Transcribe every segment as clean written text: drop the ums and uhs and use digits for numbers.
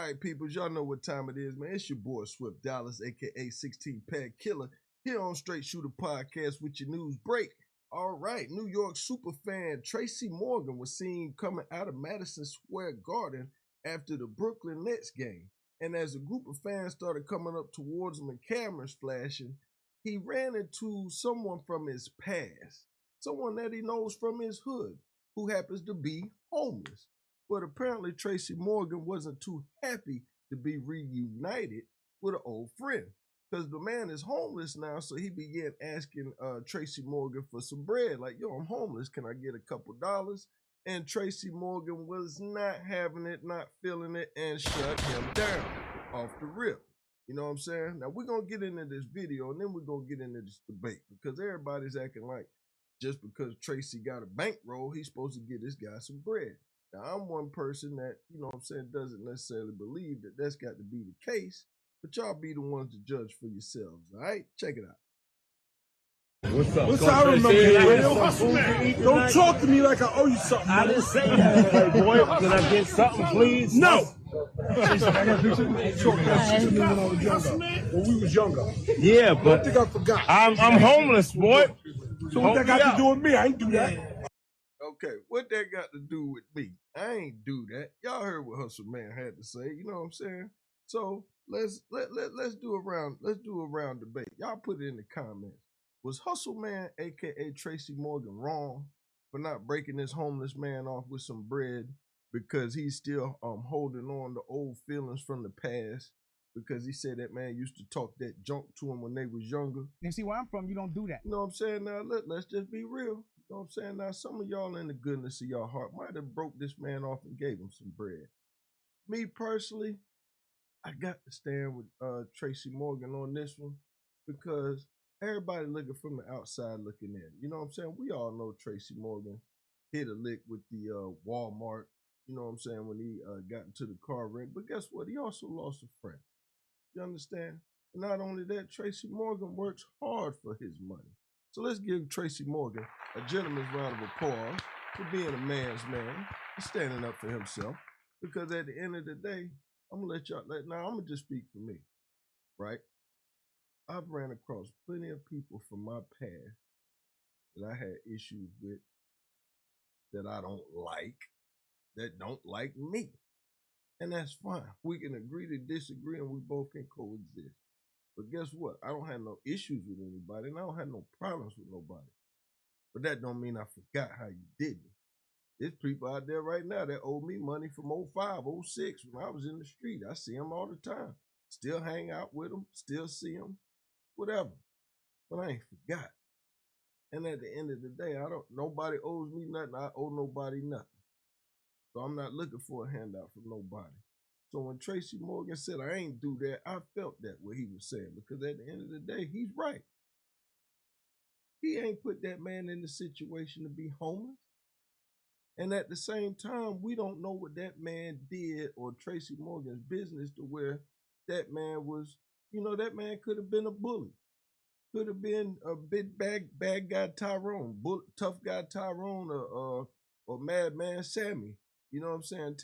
right, people, y'all know what time it is, man. It's your boy Swift Dollarz, aka 16-Pack Killer, here on Straight Shoota Podcast with your news break. All right, New York superfan Tracy Morgan was seen coming out of Madison Square Garden after the Brooklyn Nets game. And as a group of fans started coming up towards him and cameras flashing, he ran into someone from his past, someone that he knows from his hood, who happens to be homeless. But apparently Tracy Morgan wasn't too happy to be reunited with an old friend, because the man is homeless now. So he began asking Tracy Morgan for some bread, like, yo, I'm homeless, can I get a couple dollars? And Tracy Morgan was not having it, not feeling it, and shut him down off the rip. You know what I'm saying? Now we're going to get into this video, and then we're going to get into this debate, because everybody's acting like just because Tracy got a bankroll, he's supposed to get this guy some bread. Now, I'm one person that, you know what I'm saying, doesn't necessarily believe that that's got to be the case, but y'all be the ones to judge for yourselves, all right? Check it out. What's up? What's up? I remember you. Don't talk to me like I owe you something. I didn't say that. Hey, boy, can I get something, please? No. When we was younger. Yeah, but I think I forgot. I'm homeless, boy. So what that got to do with me? I ain't do that. Okay, what that got to do with me? I ain't do that. Y'all heard what Hustle Man had to say. You know what I'm saying? So let's do a round debate. Y'all put it in the comments. Was Hustle Man, aka Tracy Morgan, wrong for not breaking this homeless man off with some bread because he's still holding on to old feelings from the past? Because he said that man used to talk that junk to him when they was younger. And see, where I'm from, you don't do that. You know what I'm saying? Now, let's just be real. You know what I'm saying? Now, some of y'all in the goodness of your heart might have broke this man off and gave him some bread. Me, personally, I got to stand with Tracy Morgan on this one, because everybody looking from the outside looking in. You know what I'm saying? We all know Tracy Morgan hit a lick with the Walmart, you know what I'm saying, when he got into the car wreck. But guess what? He also lost a friend. You understand? And not only that, Tracy Morgan works hard for his money. So let's give Tracy Morgan a gentleman's round of applause for being a man's man and standing up for himself. Because at the end of the day, I'm going to I'm going to just speak for me, right? I've ran across plenty of people from my past that I had issues with, that I don't like, that don't like me. And that's fine. We can agree to disagree, and we both can coexist. But guess what? I don't have no issues with anybody, and I don't have no problems with nobody. But that don't mean I forgot how you did me. There's people out there right now that owe me money from 05, 06 when I was in the street. I see them all the time. Still hang out with them, still see them, whatever. But I ain't forgot. And at the end of the day, nobody owes me nothing. I owe nobody nothing. So I'm not looking for a handout from nobody. So when Tracy Morgan said I ain't do that, I felt that what he was saying, because at the end of the day, he's right. He ain't put that man in the situation to be homeless. And at the same time, we don't know what that man did or Tracy Morgan's business to where that man was, you know, that man could have been a bully. Could have been a big bad guy Tyrone, tough guy Tyrone, or madman Sammy. You know what I'm saying?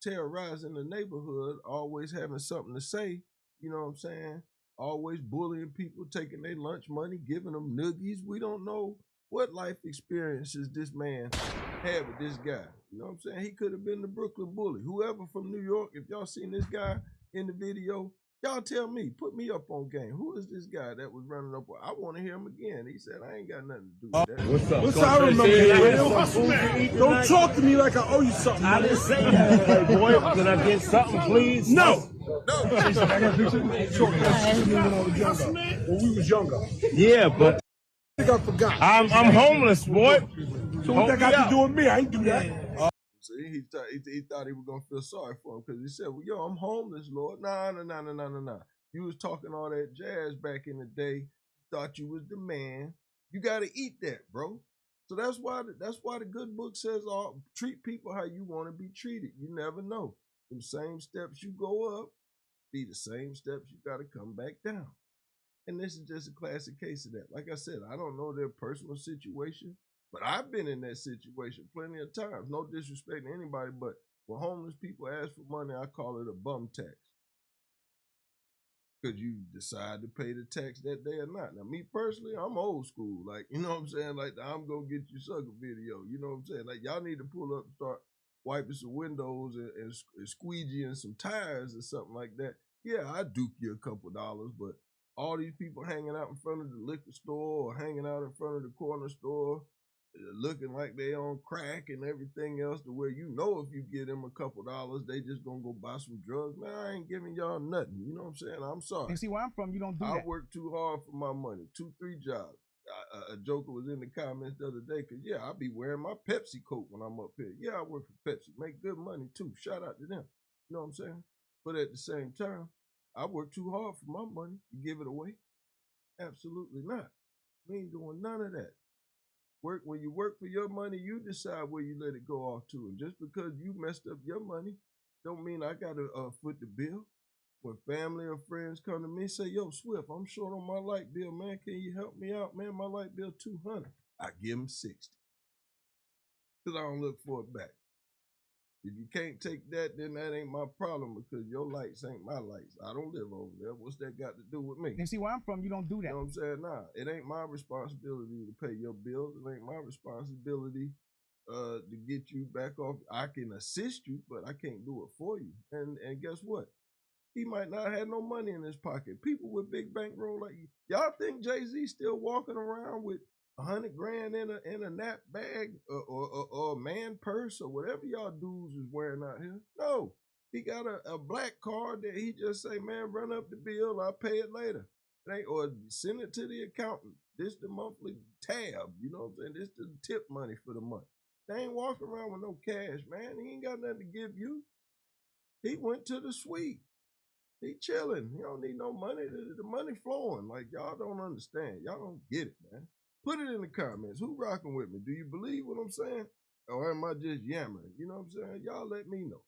Terrorizing the neighborhood, always having something to say. You know what I'm saying? Always bullying people, taking their lunch money, giving them noogies. We don't know what life experiences this man had with this guy. You know what I'm saying? He could have been the Brooklyn bully. Whoever from New York, if y'all seen this guy in the video, y'all tell me, put me up on game. Who is this guy that was running up? I want to hear him again. He said, I ain't got nothing to do with that. What's up? What's up? I remember you. Don't talk to me like I owe you something. I didn't say that. Hey, boy, can I get something, please? No. When we was younger. Yeah, but I think I forgot. I'm homeless, boy. So what that got to do with me? I ain't do that. See, he thought he was going to feel sorry for him, because he said, well, yo, I'm homeless, Lord. Nah. You was talking all that jazz back in the day. Thought you was the man. You got to eat that, bro. So that's why the good book says, treat people how you want to be treated. You never know. Them same steps you go up, be the same steps you got to come back down. And this is just a classic case of that. Like I said, I don't know their personal situation, but I've been in that situation plenty of times. No disrespect to anybody, but When homeless people ask for money, I call it a bum tax. Because you decide to pay the tax that day or not. Now, me personally, I'm old school. Like, you know what I'm saying? Like, I'm going to get you sucker video. You know what I'm saying? Like, y'all need to pull up and start wiping some windows and squeegeeing some tires or something like that. Yeah, I duke you a couple dollars, but all these people hanging out in front of the liquor store or hanging out in front of the corner store, looking like they on crack and everything else, to where you know if you give them a couple dollars, they just gonna go buy some drugs. Man, I ain't giving y'all nothing. You know what I'm saying? I'm sorry. And see where I'm from, you don't do that. I work too hard for my money. 2, 3 jobs. A joker was in the comments the other day, because, yeah, I be wearing my Pepsi coat when I'm up here. Yeah, I work for Pepsi. Make good money, too. Shout out to them. You know what I'm saying? But at the same time, I work too hard for my money to give it away. Absolutely not. We ain't doing none of that. When you work for your money, you decide where you let it go off to. And just because you messed up your money, don't mean I got to foot the bill. When family or friends come to me and say, yo, Swift, I'm short on my light bill, man. Can you help me out, man? My light bill $200. I give them $60. Because I don't look for it back. If you can't take that, then that ain't my problem, because your lights ain't my lights. I don't live over there. What's that got to do with me? And see where I'm from, you don't do that. You know what I'm saying? Nah, it ain't my responsibility to pay your bills. It ain't my responsibility to get you back off. I can assist you, but I can't do it for you. And guess what? He might not have no money in his pocket. People with big bankroll like you. Y'all think Jay-Z still walking around with $100 grand in a nap bag or a man purse or whatever y'all dudes is wearing out here? No. He got a black card that he just say, man, run up the bill, I'll pay it later. Or send it to the accountant. This the monthly tab, you know what I'm saying? This the tip money for the month. They ain't walking around with no cash, man. He ain't got nothing to give you. He went to the suite. He chilling. He don't need no money. The money flowing. Like, y'all don't understand. Y'all don't get it, man. Put it in the comments. Who rocking with me? Do you believe what I'm saying? Or am I just yammering? You know what I'm saying? Y'all let me know.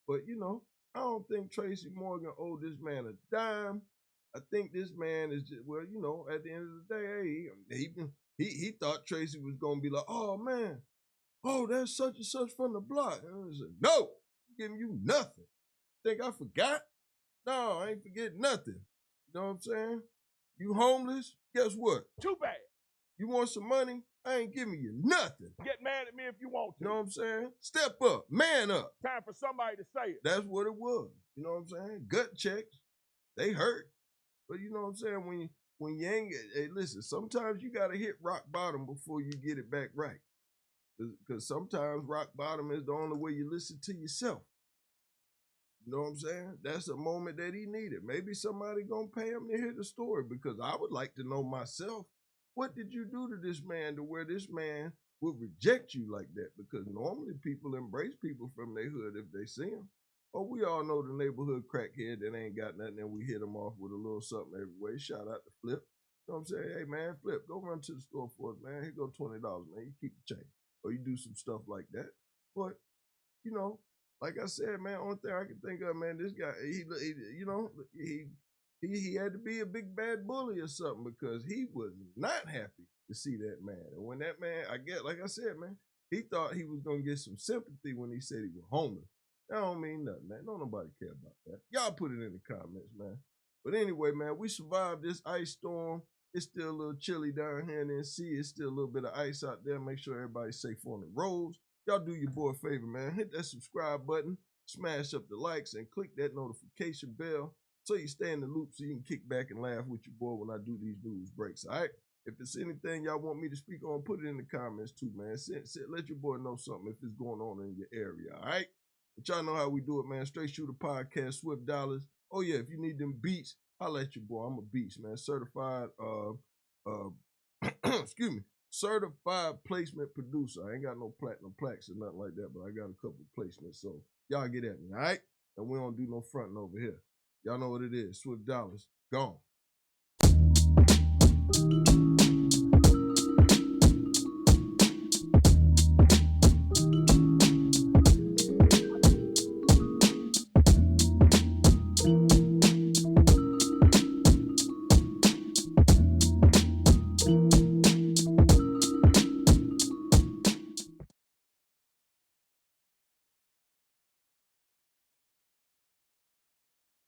But, you know, I don't think Tracy Morgan owed this man a dime. I think this man is just, well, you know, at the end of the day, he thought Tracy was going to be like, oh, man, oh, that's such and such from the block. And I said, no, I'm giving you nothing. Think I forgot? No, I ain't forgetting nothing. You know what I'm saying? You homeless? Guess what? Too bad. You want some money? I ain't giving you nothing. Get mad at me if you want to. You know what I'm saying? Step up. Man up. Time for somebody to say it. That's what it was. You know what I'm saying? Gut checks. They hurt. But you know what I'm saying? When you ain't, hey, listen, sometimes you got to hit rock bottom before you get it back right. Because sometimes rock bottom is the only way you listen to yourself. You know what I'm saying? That's a moment that he needed. Maybe somebody gonna pay him to hear the story, because I would like to know myself, what did you do to this man to where this man would reject you like that? Because normally people embrace people from their hood if they see them. But we all know the neighborhood crackhead that ain't got nothing, and we hit him off with a little something every way. Shout out to Flip. You know what I'm saying? Hey man, Flip, go run to the store for us, man. Here go $20, man. You keep the change. Or you do some stuff like that. But, you know, like I said, man, only thing I can think of, man, this guy, he had to be a big bad bully or something, because he was not happy to see that man. And when that man, I guess, like I said, man, he thought he was going to get some sympathy when he said he was homeless. That don't mean nothing, man. Don't nobody care about that. Y'all put it in the comments, man. But anyway, man, we survived this ice storm. It's still a little chilly down here in NC. It's still a little bit of ice out there. Make sure everybody's safe on the roads. Y'all do your boy a favor, man. Hit that subscribe button, smash up the likes, and click that notification bell so you stay in the loop, so you can kick back and laugh with your boy when I do these news breaks, all right? If there's anything y'all want me to speak on, put it in the comments too, man. Let your boy know something if it's going on in your area, all right? But y'all know how we do it, man. Straight Shoota Podcast, Swift Dollarz. Oh, yeah, if you need them beats, holla at your boy. I'm a beast, man. Certified, excuse me. Certified placement producer. I ain't got no platinum plaques or nothing like that, but I got a couple placements. So y'all get at me, all right? And we don't do no fronting over here. Y'all know what it is. Swift Dollarz. Gone.